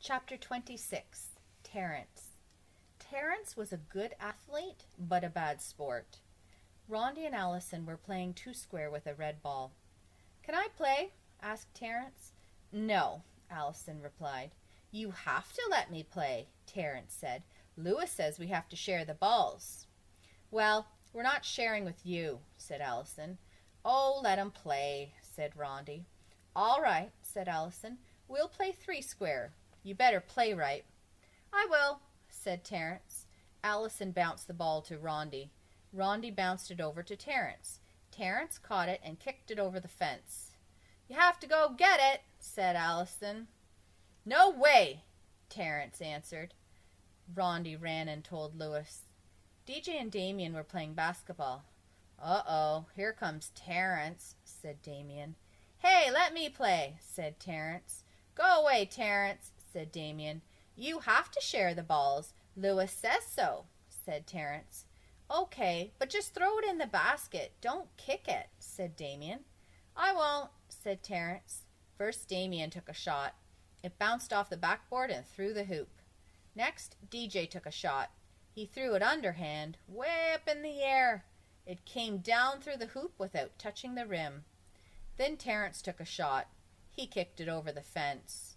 Chapter 26. Terrence. Terrence was a good athlete, but a bad sport. Rondi and Allison were playing two-square with a red ball. "Can I play?" asked Terrence. "No," Allison replied. "You have to let me play," Terrence said. "Lewis says we have to share the balls." "Well, we're not sharing with you," said Allison. "Oh, let 'em play," said Rondi. "All right," said Allison. "We'll play three-square. You better play right." "I will," said Terrence. Allison bounced the ball to Rondi. Rondi bounced it over to Terrence. Terrence caught it and kicked it over the fence. "You have to go get it," said Allison. "No way," Terrence answered. Rondi ran and told Lewis. DJ and Damien were playing basketball. "Uh-oh, here comes Terrence," said Damien. "Hey, let me play," said Terrence. "Go away, Terrence," said Damien. "You have to share the balls. Lewis says so," said Terrence. "Okay, but just throw it in the basket. Don't kick it," said Damien. "I won't," said Terrence. First Damien took a shot. It bounced off the backboard and through the hoop. Next, DJ took a shot. He threw it underhand, way up in the air. It came down through the hoop without touching the rim. Then Terrence took a shot. He kicked it over the fence.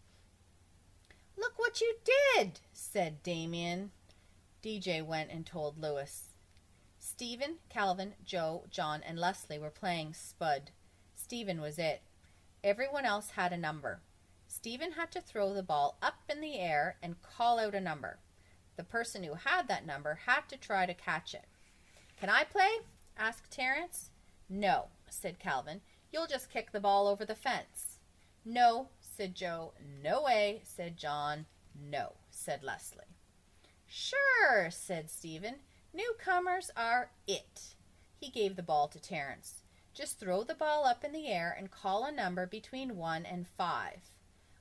"Look what you did," said Damien. DJ went and told Lewis. Stephen, Calvin, Joe, John, and Leslie were playing Spud. Stephen was it. Everyone else had a number. Stephen had to throw the ball up in the air and call out a number. The person who had that number had to try to catch it. "Can I play?" asked Terrence. "No," said Calvin. "You'll just kick the ball over the fence." "No," said Joe. "No way," said John. "No," said Leslie. "Sure," said Stephen. "Newcomers are it." He gave the ball to Terrence. "Just throw the ball up in the air and call a number between 1 and 5.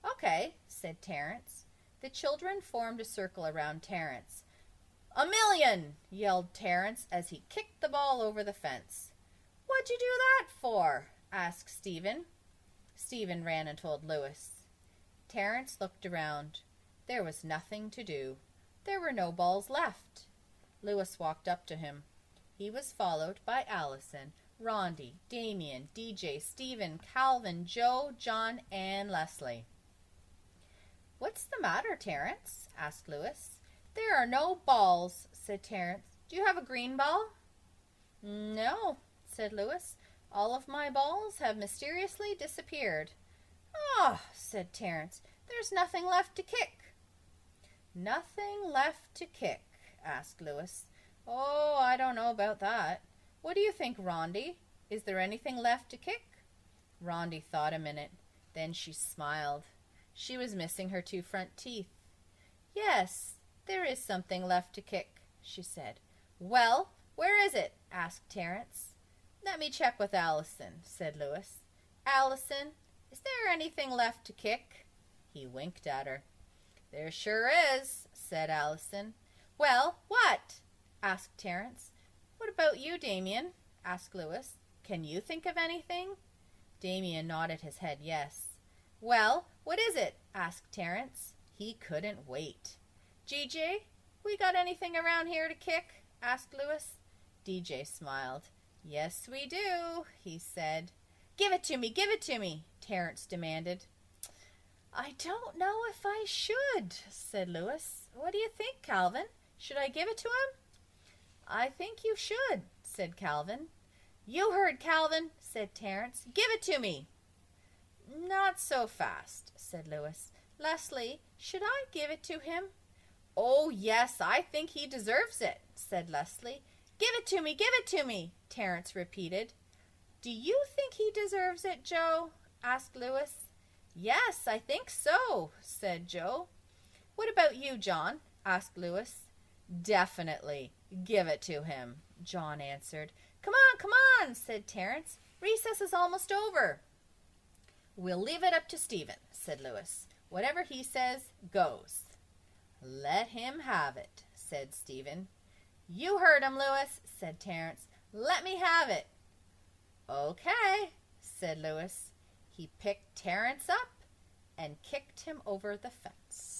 "Okay," said Terrence. The children formed a circle around Terrence. "A million!" yelled Terrence as he kicked the ball over the fence. "What'd you do that for?" asked Stephen. Stephen ran and told Lewis. Terrence looked around. There was nothing to do. There were no balls left. Lewis walked up to him. He was followed by Allison, Rondi, Damien, DJ, Stephen, Calvin, Joe, John, and Leslie. "What's the matter, Terrence?" asked Lewis. "There are no balls," said Terrence. "Do you have a green ball?" "No," said Lewis. "All of my balls have mysteriously disappeared." "Oh," said Terrence, "there's nothing left to kick." "Nothing left to kick?" asked Lewis. "Oh, I don't know about that. What do you think, Rondi? Is there anything left to kick?" Rondi thought a minute. Then she smiled. She was missing her 2 front teeth. "Yes, there is something left to kick," she said. "Well, where is it?" asked Terrence. "Let me check with Allison," said Lewis. "Allison, is there anything left to kick?" He winked at her. "There sure is," said Allison. "Well, what?" asked Terrence. "What about you, Damien?" asked Lewis. "Can you think of anything?" Damien nodded his head yes. "Well, what is it?" asked Terrence. He couldn't wait. "DJ, we got anything around here to kick?" asked Lewis. DJ smiled. "Yes, we do," he said. "Give it to me," Terrence demanded. "I don't know if I should," said Lewis. "What do you think, Calvin? Should I give it to him?" "I think you should," said Calvin. "You heard Calvin," said Terrence. "Give it to me." "Not so fast," said Lewis. "Leslie, should I give it to him?" "Oh, yes, I think he deserves it," said Leslie. Give it to me," Terrence repeated. "Do you think he deserves it, Joe?" asked Lewis. "Yes, I think so," said Joe. "What about you, John?" asked Lewis. "Definitely. Give it to him," John answered. Come on," said Terrence. "Recess is almost over." "We'll leave it up to Stephen," said Lewis. "Whatever he says goes." "Let him have it," said Stephen. "You heard him, Lewis," said Terrence. "Let me have it." "Okay," said Lewis. He picked Terrence up and kicked him over the fence.